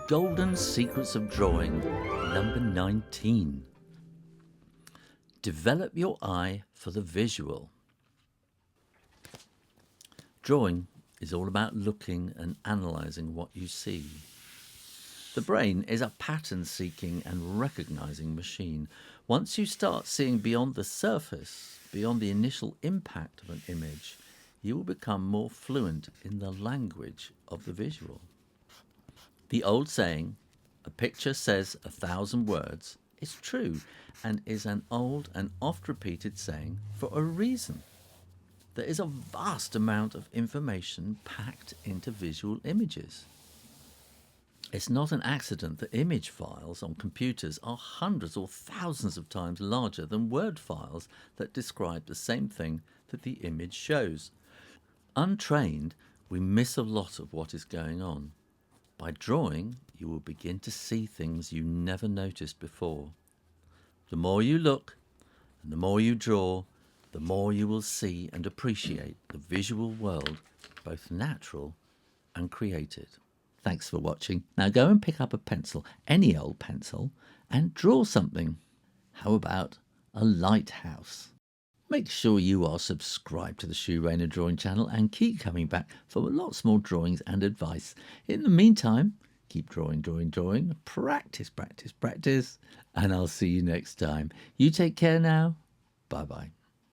Golden Secrets of Drawing, number 19. Develop your eye for the visual. Drawing is all about looking and analysing what you see. The brain is a pattern-seeking and recognising machine. Once you start seeing beyond the surface, beyond the initial impact of an image, you will become more fluent in the language of the visual. The old saying, "A picture says 1,000 words," is true and is an old and oft-repeated saying for a reason. There is a vast amount of information packed into visual images. It's not an accident that image files on computers are hundreds or thousands of times larger than Word files that describe the same thing that the image shows. Untrained, we miss a lot of what is going on. By drawing, you will begin to see things you never noticed before. The more you look and the more you draw, the more you will see and appreciate the visual world, both natural and created. Thanks for watching. Now go and pick up a pencil, any old pencil, and draw something. How about a lighthouse? Make sure you are subscribed to the Shoe Rainer Drawing channel and keep coming back for lots more drawings and advice. In the meantime, keep drawing, practice, and I'll see you next time. You take care now. Bye-bye.